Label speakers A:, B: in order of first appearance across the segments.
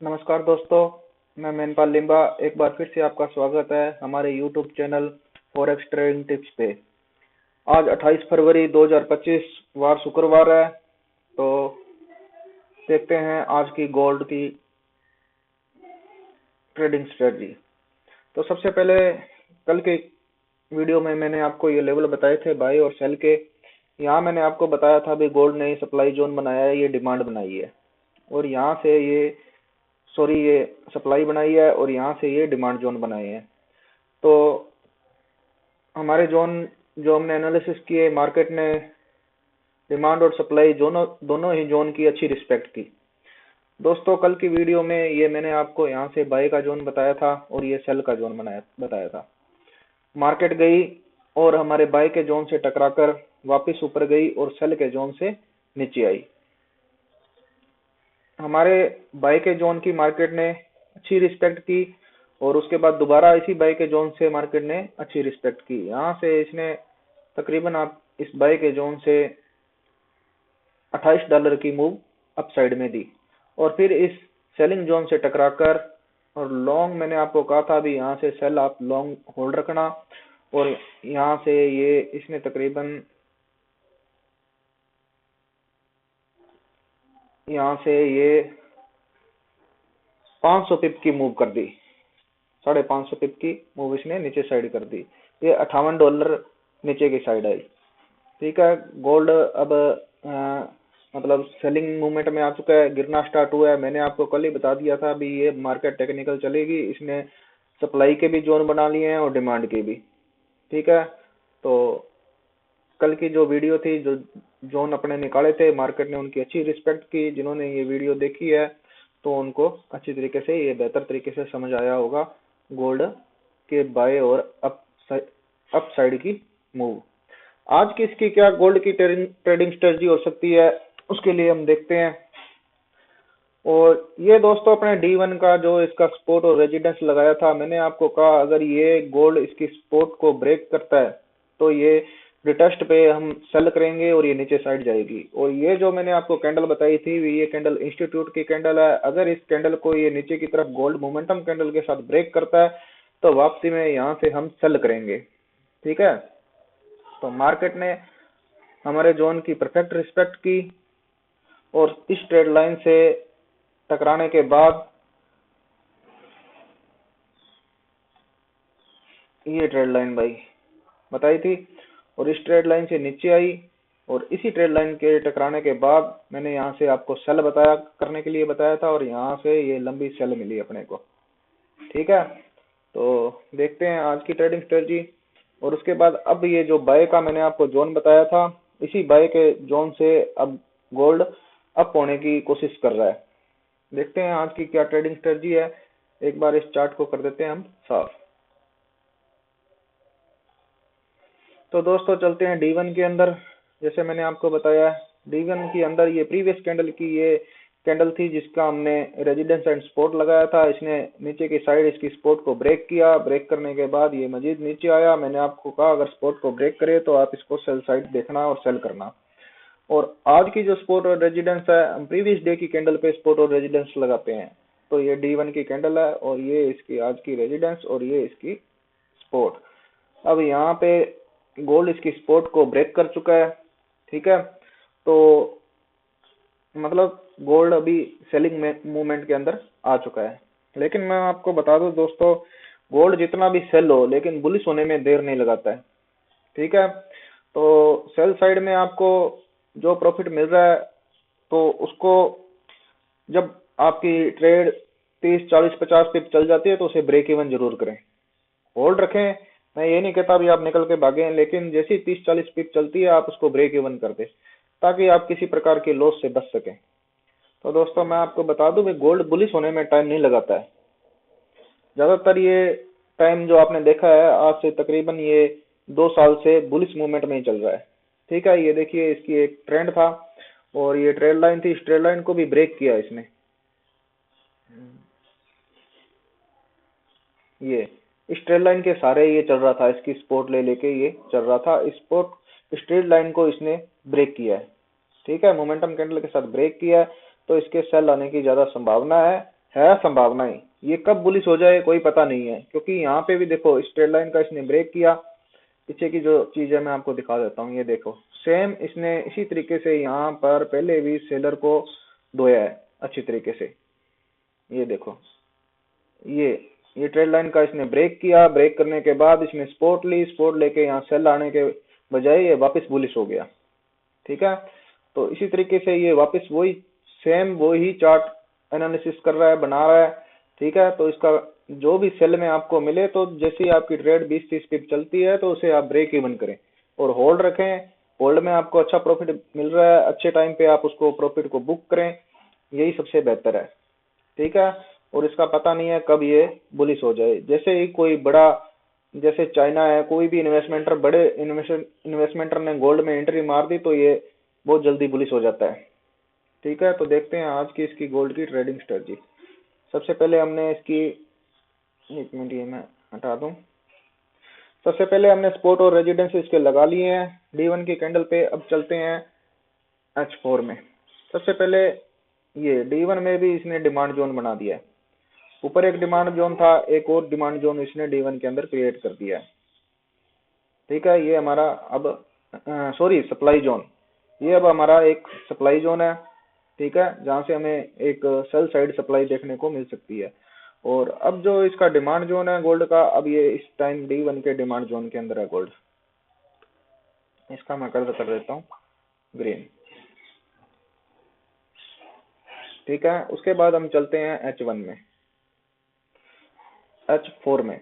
A: नमस्कार दोस्तों, मैं मैनपाल लिम्बा। एक बार फिर से आपका स्वागत है हमारे YouTube channel forex trading tips पे। आज 28 फरवरी 2025 वार शुक्रवार है। तो देखते हैं आज की गोल्ड की ट्रेडिंग स्ट्रेटजी। तो सबसे पहले कल के वीडियो में मैंने आपको ये लेवल बताए थे बाई और सेल के। यहाँ मैंने आपको बताया था भी गोल्ड ने सप्लाई जोन बनाया है, ये डिमांड बनाई है और यहाँ से ये सप्लाई बनाई है और यहाँ से ये डिमांड जोन बनाए हैं। तो हमारे जोन जो हमने एनालिसिस किए, मार्केट ने डिमांड और सप्लाई दोनों ही जोन की अच्छी रिस्पेक्ट की। दोस्तों कल की वीडियो में ये मैंने आपको यहाँ से बाय का जोन बताया था और ये सेल का जोन बताया था। मार्केट गई और हमारे बाय के जोन से टकराकर वापस ऊपर गई और सेल के जोन से नीचे आई। हमारे बाय के जोन की मार्केट ने अच्छी रिस्पेक्ट की और उसके बाद दोबारा इसी बाय के जोन से मार्केट ने अच्छी रिस्पेक्ट की। यहाँ से इसने तकरीबन आप इस बाय के जोन से $28 की मूव अप साइड में दी और फिर इस सेलिंग जोन से टकराकर और लॉन्ग मैंने आपको कहा था भी यहाँ से सेल आप लॉन्ग होल्ड रखना। और यहाँ से ये इसने तकरीबन यहाँ से ये 500 पिप की मूव कर दी, $550 पिप की मूव इसने नीचे साइड कर दी। ये $58 नीचे की साइड आई। ठीक है, गोल्ड अब मतलब सेलिंग मूवमेंट में आ चुका है, गिरना स्टार्ट हुआ है। मैंने आपको कल ही बता दिया था भी ये मार्केट टेक्निकल चलेगी। इसने सप्लाई के भी जोन बना लिए हैं और डिमांड के भी। ठीक है, तो कल की जो वीडियो थी, जो जोन अपने निकाले थे, मार्केट ने उनकी अच्छी रिस्पेक्ट की। जिन्होंने ये वीडियो देखी है तो उनको अच्छी तरीके से ये बेहतर तरीके से समझ आया होगा गोल्ड के बाय और अप साइड की मूव। आज की इसकी क्या गोल्ड की ट्रेडिंग स्ट्रेटजी हो सकती है, उसके लिए हम देखते हैं। और ये दोस्तों अपने D1 का जो इसका सपोर्ट और रेजिडेंस लगाया था, मैंने आपको कहा अगर ये गोल्ड इसकी सपोर्ट को ब्रेक करता है तो ये रिटेस्ट पे हम सेल करेंगे और ये नीचे साइड जाएगी। और ये जो मैंने आपको कैंडल बताई थी, ये कैंडल इंस्टीट्यूट की कैंडल है। अगर इस कैंडल को ये नीचे की तरफ गोल्ड मोमेंटम कैंडल के साथ ब्रेक करता है तो वापसी में यहाँ से हम सेल करेंगे। ठीक है, तो मार्केट ने हमारे जोन की परफेक्ट रिस्पेक्ट की और इस ट्रेड लाइन से टकराने के बाद ये ट्रेड लाइन भाई बताई थी और इस ट्रेड लाइन से नीचे आई और इसी ट्रेड लाइन के टकराने के बाद मैंने यहाँ से आपको सेल बताया करने के लिए बताया था और यहाँ से ये लंबी सेल मिली अपने को। ठीक है, तो देखते हैं आज की ट्रेडिंग स्ट्रेटजी। और उसके बाद अब ये जो बाय का मैंने आपको जोन बताया था, इसी बाय के जोन से अब गोल्ड अप होने की कोशिश कर रहा है। देखते हैं आज की क्या ट्रेडिंग स्ट्रेटजी है। एक बार इस चार्ट को कर देते हैं हम साफ। तो दोस्तों चलते हैं D1 के अंदर। जैसे मैंने आपको बताया, D1 के अंदर ये प्रीवियस कैंडल की ये कैंडल थी जिसका हमने रेजिडेंस एंड सपोर्ट लगाया था। इसने नीचे की साइड इसकी सपोर्ट को ब्रेक किया। ब्रेक करने के बाद ये मजीद नीचे आया। मैंने आपको कहा अगर सपोर्ट को ब्रेक करे तो आप इसको सेल साइड देखना और सेल करना। और आज की जो सपोर्ट और रेजिडेंस है, हम प्रीवियस डे की कैंडल पे सपोर्ट और रेजिडेंस लगाते हैं। तो ये D1 की कैंडल है और ये इसकी आज की रेजिडेंस और ये इसकी सपोर्ट। अब यहाँ पे गोल्ड इसकी सपोर्ट को ब्रेक कर चुका है। ठीक है, तो मतलब गोल्ड अभी सेलिंग मूवमेंट के अंदर आ चुका है। लेकिन मैं आपको बता दूं दोस्तों, गोल्ड जितना भी सेल हो लेकिन बुलिश होने में देर नहीं लगाता है। ठीक है, तो सेल साइड में आपको जो प्रॉफिट मिल रहा है तो उसको जब आपकी ट्रेड 30 40 50 पिप चल जाती है तो उसे ब्रेक इवन जरूर करें, होल्ड रखें। मैं ये नहीं कहता भी आप निकल के भागें, लेकिन जैसी 30 40 पिप चलती है आप उसको ब्रेक इवन कर दें ताकि आप किसी प्रकार के लॉस से बच सकें। तो दोस्तों मैं आपको बता दूं भी गोल्ड बुलिश होने में टाइम नहीं लगाता है। ज्यादातर ये टाइम जो आपने देखा है आज से तकरीबन ये 2 साल से बुलिश मूवमेंट में ही चल रहा है। ठीक है, ये देखिए इसकी एक ट्रेंड था और ये ट्रेड लाइन थी। इस ट्रेड लाइन को भी ब्रेक किया इसने। ये इस ट्रेड लाइन के सारे ये चल रहा था, इसकी सपोर्ट ले लेके ये चल रहा था। इस ट्रेड लाइन को इसने ब्रेक किया है। ठीक है, मोमेंटम कैंडल के साथ ब्रेक किया है तो इसके सेल आने की ज्यादा संभावना है। है संभावनाएं, ये कब बुलिश हो जाए कोई पता नहीं है, क्योंकि यहाँ पे भी देखो इस ट्रेड लाइन का इसने ब्रेक किया। पीछे की जो चीज है मैं आपको दिखा देता हूँ, ये देखो सेम इसने इसी तरीके से यहाँ पर पहले भी सेलर को धोया है अच्छी तरीके से। ये देखो ये ये ट्रेड लाइन का इसने ब्रेक किया, ब्रेक करने के बाद इसने सपोर्ट ली, सपोर्ट लेके यहाँ सेल आने के बजाय ये वापस बुलिश हो गया। ठीक है, तो इसी तरीके से ये वापस वही सेम वही चार्ट एनालिसिस कर रहा है, बना रहा है। ठीक है, तो इसका जो भी सेल में आपको मिले, तो जैसे ही आपकी ट्रेड 20-30 पिप चलती है तो उसे आप ब्रेक इवन करें और होल्ड रखें। होल्ड में आपको अच्छा प्रॉफिट मिल रहा है, अच्छे टाइम पे आप उसको प्रॉफिट को बुक करें, यही सबसे बेहतर है। ठीक है, और इसका पता नहीं है कब ये बुलिश हो जाए। जैसे ही कोई बड़ा, जैसे चाइना है, कोई भी इन्वेस्टमेंटर, बड़े इन्वेस्टमेंटर ने गोल्ड में एंट्री मार दी तो ये बहुत जल्दी बुलिश हो जाता है। ठीक है, तो देखते हैं आज की इसकी गोल्ड की ट्रेडिंग स्ट्रेटजी। सबसे पहले हमने इसकी, एक मिनट ये मैं हटा दूं। सबसे पहले हमने स्पोर्ट और रेजिडेंस इसके लगा लिए हैं D1 की कैंडल पे। अब चलते हैं H4 में। सबसे पहले ये D1 में भी इसने डिमांड जोन बना दिया है। ऊपर एक डिमांड जोन था, एक और डिमांड जोन इसने D1 के अंदर क्रिएट कर दिया है। ठीक है, ये हमारा अब सॉरी सप्लाई जोन, ये अब हमारा एक सप्लाई जोन है। ठीक है, जहां से हमें एक सेल साइड सप्लाई देखने को मिल सकती है। और अब जो इसका डिमांड जोन है गोल्ड का, अब ये इस टाइम D1 के डिमांड जोन के अंदर है गोल्ड। इसका मैं कलर कर देता हूँ ग्रीन। ठीक है, उसके बाद हम चलते हैं H1 में, H4 में।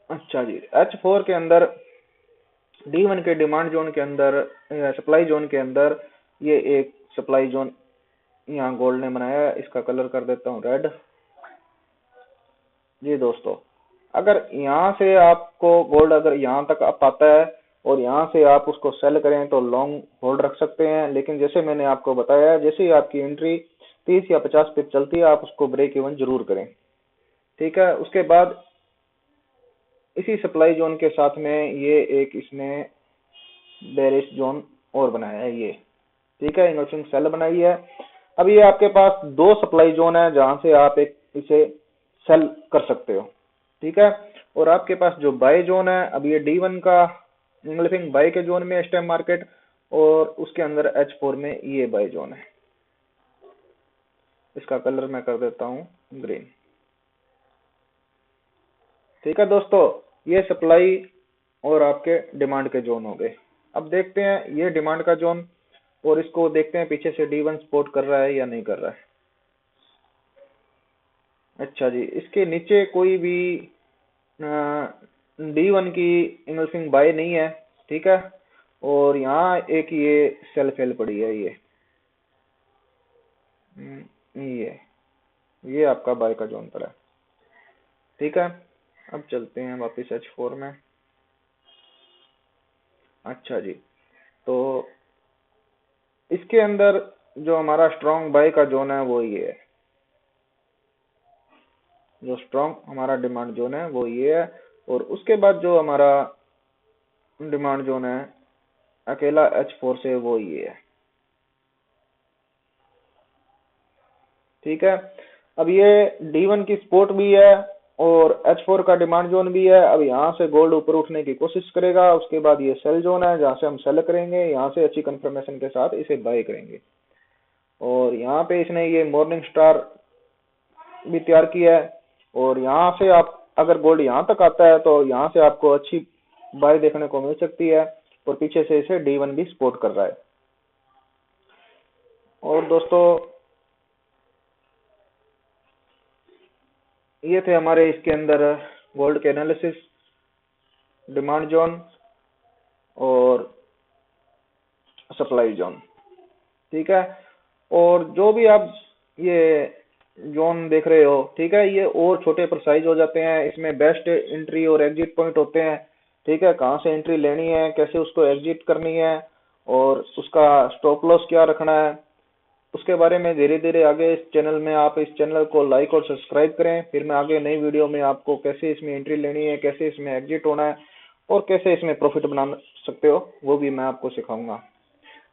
A: अच्छा जी, H4 के अंदर D1 के डिमांड जोन के अंदर, सप्लाई जोन के अंदर, ये एक सप्लाई जोन यहाँ गोल्ड ने बनाया है। इसका कलर कर देता हूँ रेड। जी दोस्तों, अगर यहाँ से आपको गोल्ड अगर यहाँ तक आप आता है और यहाँ से आप उसको सेल करें तो लॉन्ग होल्ड रख सकते हैं। लेकिन जैसे मैंने आपको बताया, जैसे ही आपकी एंट्री 30 या 50 पिप चलती है, आप उसको ब्रेक इवन जरूर करें। ठीक है, उसके बाद इसी सप्लाई जोन के साथ में ये एक इसने बेरिश जोन और बनाया है ये। ठीक है, इन्वेस्टिंग सेल बनाई है। अब ये आपके पास दो सप्लाई जोन है जहां से आप एक इसे सेल कर सकते हो। ठीक है, और आपके पास जो बाय जोन है, अब ये D1 का इंग्लिफिंग बाय के जोन में स्टैम्प मार्केट, और उसके अंदर H4 में ये बाय जोन है। इसका कलर मैं कर देता हूँ ग्रीन। ठीक है दोस्तों, ये सप्लाई और आपके डिमांड के जोन हो गए। अब देखते हैं ये डिमांड का जोन, और इसको देखते हैं पीछे से D1 सपोर्ट कर रहा है या नहीं कर रहा है। अच्छा जी, इसके नीचे कोई भी D1 की इन्वेस्टिंग बाय नहीं है। ठीक है, और यहाँ एक ये सेल फेल पड़ी है ये, ये आपका बाय का जोन पड़ा है। ठीक है, अब चलते हैं वापस H4 में। अच्छा जी, तो इसके अंदर जो हमारा स्ट्रॉन्ग बाय का जोन है वो ये है, जो स्ट्रॉन्ग हमारा डिमांड जोन है वो ये है। और उसके बाद जो हमारा डिमांड जोन है अकेला H4 से, वो ये है। ठीक है, अब ये D1 की सपोर्ट भी है और H4 का डिमांड जोन भी है। अब यहाँ से गोल्ड ऊपर उठने की कोशिश करेगा। उसके बाद ये सेल जोन है जहाँ से हम सेल करेंगे, यहाँ से अच्छी कंफर्मेशन के साथ इसे बाय करेंगे। और यहाँ पे इसने ये मॉर्निंग स्टार भी तैयार किया है, और यहाँ से आप अगर गोल्ड यहाँ तक आता है तो यहाँ से आपको अच्छी बाय देखने को मिल सकती है। और पीछे से इसे D1 भी सपोर्ट कर रहा है। और दोस्तों, ये थे हमारे इसके अंदर गोल्ड के एनालिसिस, डिमांड जोन और सप्लाई जोन। ठीक है, और जो भी आप ये जोन देख रहे हो, ठीक है, ये और छोटे पर साइज हो जाते हैं। इसमें बेस्ट एंट्री और एग्जिट पॉइंट होते हैं। ठीक है, कहाँ से एंट्री लेनी है, कैसे उसको एग्जिट करनी है, और उसका स्टॉप लॉस क्या रखना है, उसके बारे में धीरे धीरे आगे इस चैनल में, आप इस चैनल को लाइक और सब्सक्राइब करें। फिर मैं आगे नई वीडियो में आपको कैसे इसमें एंट्री लेनी है, कैसे इसमें एग्जिट होना है, और कैसे इसमें प्रॉफिट बना सकते हो, वो भी मैं आपको सिखाऊंगा।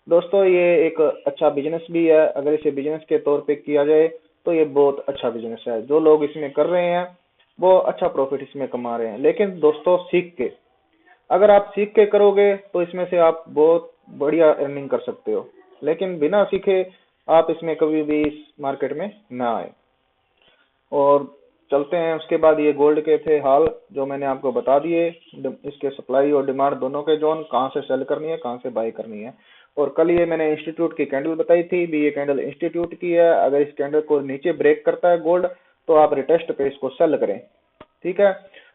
A: दोस्तों ये एक अच्छा बिजनेस भी है, अगर इसे बिजनेस के तौर पे किया जाए तो ये बहुत अच्छा बिजनेस है। जो लोग इसमें कर रहे हैं वो अच्छा प्रॉफिट इसमें कमा रहे हैं, लेकिन दोस्तों सीख के, अगर आप सीख के करोगे तो इसमें से आप बहुत बढ़िया अर्निंग कर सकते हो, लेकिन बिना सीखे आप इसमें कभी भी इस मार्केट में ना आए। और चलते हैं उसके बाद, ये गोल्ड के थे हाल जो मैंने आपको बता दिए, इसके सप्लाई और डिमांड दोनों के जोन, कहाँ से सेल करनी है कहाँ से बाई करनी है। और कल ये मैंने इंस्टीट्यूट की कैंडल बताई थी भी, ये कैंडल इंस्टीट्यूट की है, अगर इस कैंडल को नीचे ब्रेक करता है गोल्ड तो आप रिटेस्ट पे इसको सेल करें, ठीक है।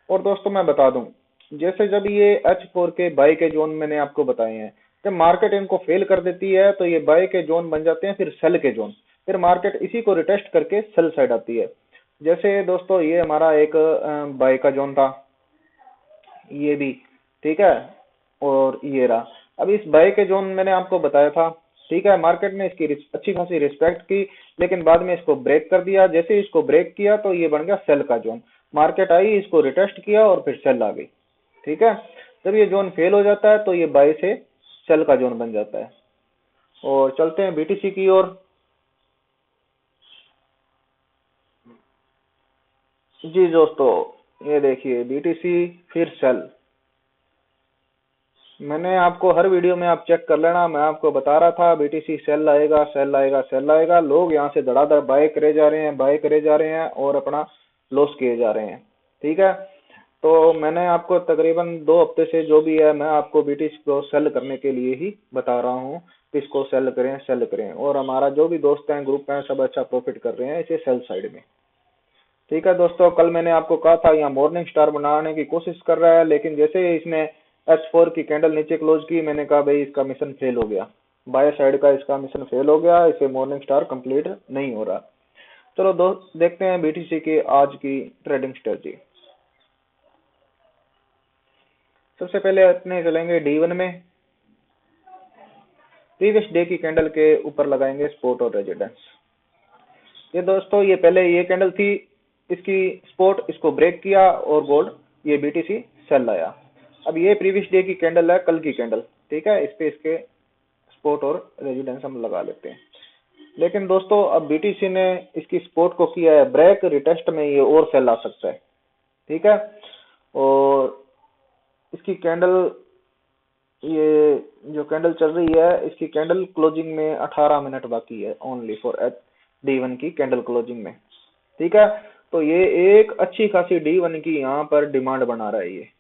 A: और दोस्तों मैं बता दूं, जैसे जब ये H4 के बाई के जोन मैंने आपको बताए हैं, जब मार्केट इनको फेल कर देती है तो ये बाई के जोन बन जाते हैं फिर सेल के जोन, फिर मार्केट इसी को रिटेस्ट करके सेल साइड आती है। जैसे दोस्तों ये हमारा एक बाई का जोन था, ये भी, ठीक है, और ये रहा। अब इस बाई के जोन मैंने आपको बताया था, ठीक है, मार्केट ने इसकी अच्छी खासी रिस्पेक्ट की, लेकिन बाद में इसको ब्रेक कर दिया। जैसे ही इसको ब्रेक किया तो ये बन गया सेल का जोन, मार्केट आई, इसको रिटेस्ट किया और फिर सेल आ गई, ठीक है। जब ये जोन फेल हो जाता है तो ये बाई से सेल का जोन बन जाता है। और चलते हैं बीटीसी की ओर। जी दोस्तों, ये देखिए बीटीसी फिर सेल, मैंने आपको हर वीडियो में आप चेक कर लेना, मैं आपको बता रहा था बीटीसी सेल आएगा सेल आएगा सेल आएगा, लोग यहाँ से धड़ाधड़ बाय करे जा रहे हैं, बाय करे जा रहे हैं और अपना लॉस किए जा रहे हैं, ठीक है। तो मैंने आपको तकरीबन 2 हफ्ते से जो भी है मैं आपको बीटीसी को सेल करने के लिए ही बता रहा हूँ कि इसको सेल करें, और हमारा जो भी दोस्त हैं ग्रुप हैं सब अच्छा प्रॉफिट कर रहे हैं इसे सेल साइड में, ठीक है। दोस्तों कल मैंने आपको कहा था यहाँ मॉर्निंग स्टार बनाने की कोशिश कर रहा है, लेकिन जैसे ही इसने H4 की कैंडल नीचे क्लोज की, मैंने कहा भाई इसका मिशन फेल हो गया, बाय साइड का इसका मिशन फेल हो गया, इसे मॉर्निंग स्टार कंप्लीट नहीं हो रहा। चलो दोस्त देखते हैं बीटीसी की आज की ट्रेडिंग स्ट्रेटजी। सबसे पहले अपने चलेंगे D1 में, प्रीवियस डे की कैंडल के ऊपर लगाएंगे स्पॉट और रेजिडेंस। ये दोस्तों ये पहले ये कैंडल थी, इसकी स्पॉट इसको ब्रेक किया और गोल्ड ये बीटीसी सेल आया। अब ये प्रीवियस डे की कैंडल है, कल की कैंडल, ठीक है, इस पे इसके स्पॉट और रेजिडेंस हम लगा लेते हैं। लेकिन दोस्तों अब बीटीसी ने इसकी स्पॉट को किया है ब्रेक, रिटेस्ट में ये और सेल आ सकता है, ठीक है। और इसकी कैंडल, ये जो कैंडल चल रही है इसकी कैंडल क्लोजिंग में 18 मिनट बाकी है ओनली फॉर D1 की कैंडल क्लोजिंग में, ठीक है। तो ये एक अच्छी खासी D1 की यहाँ पर डिमांड बना रहा है,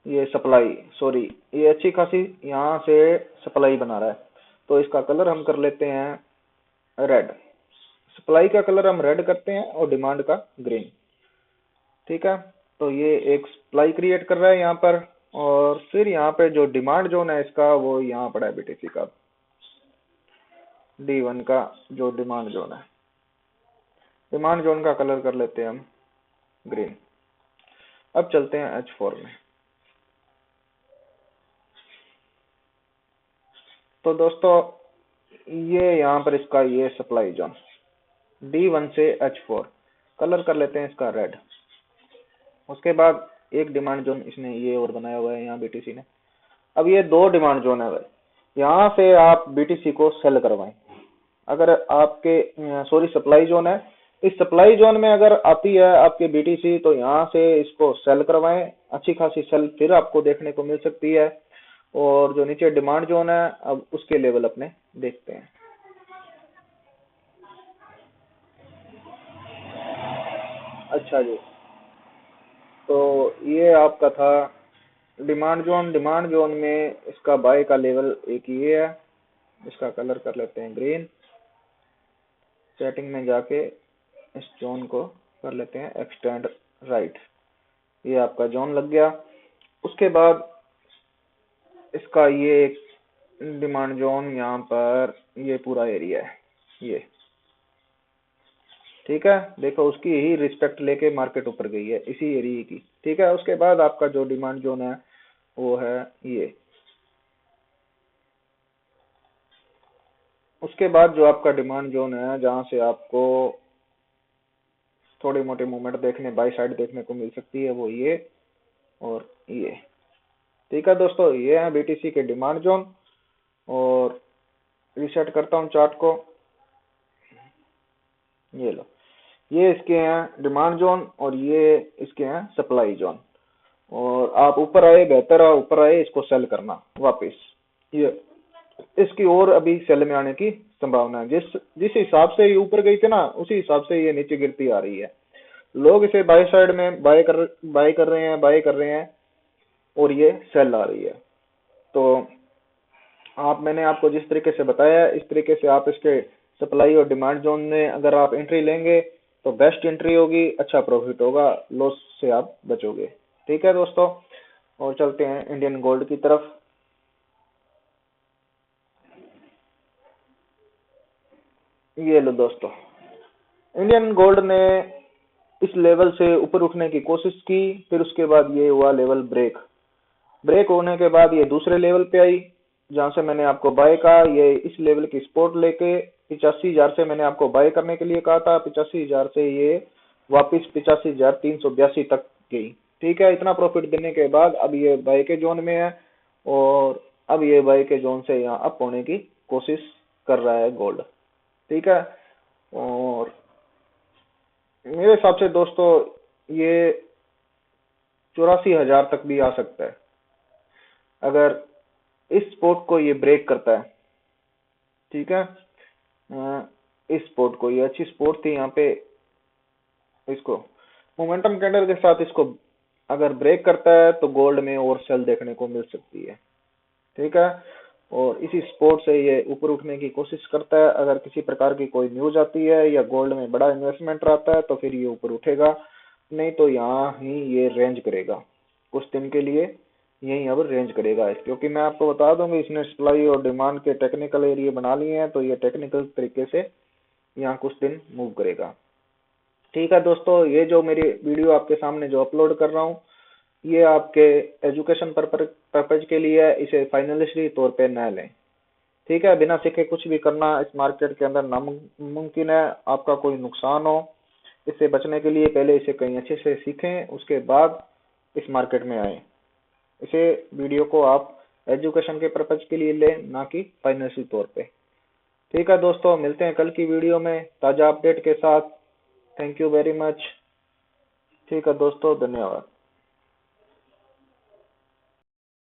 A: ये सप्लाई, सॉरी, ये अच्छी खासी यहाँ से सप्लाई बना रहा है। तो इसका कलर हम कर लेते हैं रेड, सप्लाई का कलर हम रेड करते हैं और डिमांड का ग्रीन, ठीक है। तो ये एक सप्लाई क्रिएट कर रहा है यहाँ पर, और फिर यहाँ पे जो डिमांड जोन है इसका वो यहाँ पड़ा है बीटीसी का, D1 का जो डिमांड जोन है, डिमांड जोन का कलर कर लेते हैं हम ग्रीन। अब चलते हैं H4 में। तो दोस्तों ये यहाँ पर इसका ये सप्लाई जोन D1 से H4, कलर कर लेते हैं इसका रेड। उसके बाद एक डिमांड जोन इसने ये और बनाया हुआ है यहाँ बीटीसी ने। अब ये 2 डिमांड जोन है भाई, यहाँ से आप बीटीसी को सेल करवाएं। अगर आपके सॉरी सप्लाई जोन है, इस सप्लाई जोन में अगर आती है आपके बीटीसी तो यहाँ से इसको सेल करवाएं, अच्छी खासी सेल फिर आपको देखने को मिल सकती है। और जो नीचे डिमांड जोन है अब उसके लेवल अपने देखते हैं। अच्छा जी, तो ये आपका था डिमांड जोन। डिमांड जोन में इसका बाय का लेवल एक ये है, इसका कलर कर लेते हैं ग्रीन। सेटिंग में जाके इस जोन को कर लेते हैं एक्सटेंड राइट, ये आपका जोन लग गया। उसके बाद इसका ये डिमांड जोन यहाँ पर ये पूरा एरिया है ये, ठीक है। देखो उसकी ही रिस्पेक्ट लेके मार्केट ऊपर गई है इसी एरिया की, ठीक है। उसके बाद आपका जो डिमांड जोन है वो है ये, उसके बाद जो आपका डिमांड जोन है जहां से आपको थोड़ी मोटी मूवमेंट देखने बाई साइड देखने को मिल सकती है वो ये और ये, ठीक है दोस्तों। ये है बीटीसी के डिमांड जोन। और रीसेट करता हूँ चार्ट को। ये लो, ये इसके हैं डिमांड जोन और ये इसके हैं सप्लाई जोन। और आप ऊपर आए बेहतर है, ऊपर आए इसको सेल करना वापस। ये इसकी और अभी सेल में आने की संभावना है। जिस जिस हिसाब से ये ऊपर गई थी ना, उसी हिसाब से ये नीचे गिरती आ रही है। लोग इसे बाय साइड में बाय कर रहे हैं और ये सेल आ रही है। तो आप मैंने आपको जिस तरीके से बताया है, इस तरीके से आप इसके सप्लाई और डिमांड जोन में अगर आप एंट्री लेंगे तो बेस्ट एंट्री होगी, अच्छा प्रॉफिट होगा, लॉस से आप बचोगे। ठीक है दोस्तों, और चलते हैं इंडियन गोल्ड की तरफ। ये लो दोस्तों, इंडियन गोल्ड ने इस लेवल से ऊपर उठने की कोशिश की, फिर उसके बाद ये हुआ लेवल ब्रेक। ब्रेक होने के बाद ये दूसरे लेवल पे आई, जहां से मैंने आपको बाय कहा। ये इस लेवल की सपोर्ट लेके 85,000 से मैंने आपको बाय करने के लिए कहा था। 85,000 से ये वापस 85,382 तक गई। ठीक है, इतना प्रॉफिट देने के बाद अब ये बाय के जोन में है और अब ये बाय के जोन से यहाँ अप होने की कोशिश कर रहा है गोल्ड। ठीक है, और मेरे हिसाब से दोस्तों ये 84,000 तक भी आ सकता है अगर इस स्पोर्ट को ये ब्रेक करता है। ठीक है, इस स्पोर्ट को, ये अच्छी स्पोर्ट थी यहाँ पे, इसको मोमेंटम कैंडल के साथ इसको अगर ब्रेक करता है तो गोल्ड में और सेल देखने को मिल सकती है। ठीक है, और इसी स्पोर्ट से ये ऊपर उठने की कोशिश करता है। अगर किसी प्रकार की कोई न्यूज आती है या गोल्ड में बड़ा इन्वेस्टमेंट रहता है तो फिर ये ऊपर उठेगा, नहीं तो यहाँ ही ये रेंज करेगा कुछ दिन के लिए। यही अब रेंज करेगा, क्योंकि मैं आपको बता दूंगी इसने सप्लाई और डिमांड के टेक्निकल एरिया बना लिए हैं, तो ये टेक्निकल तरीके से यहाँ कुछ दिन मूव करेगा। ठीक है दोस्तों, ये जो मेरी वीडियो आपके सामने जो अपलोड कर रहा हूँ, ये आपके एजुकेशन पर्पज के लिए है, इसे फाइनलिस्टली तौर पे न लें। ठीक है, बिना सीखे कुछ भी करना इस मार्केट के अंदर नामुमकिन है, आपका कोई नुकसान हो। इससे बचने के लिए पहले इसे कहीं अच्छे से सीखें, उसके बाद इस मार्केट में आए। इसे वीडियो को आप एजुकेशन के पर्पज के लिए लें, ना कि फाइनेंशियल तौर पे। ठीक है दोस्तों, मिलते हैं कल की वीडियो में ताज़ा अपडेट के साथ। Thank you very much. ठीक है दोस्तों, धन्यवाद।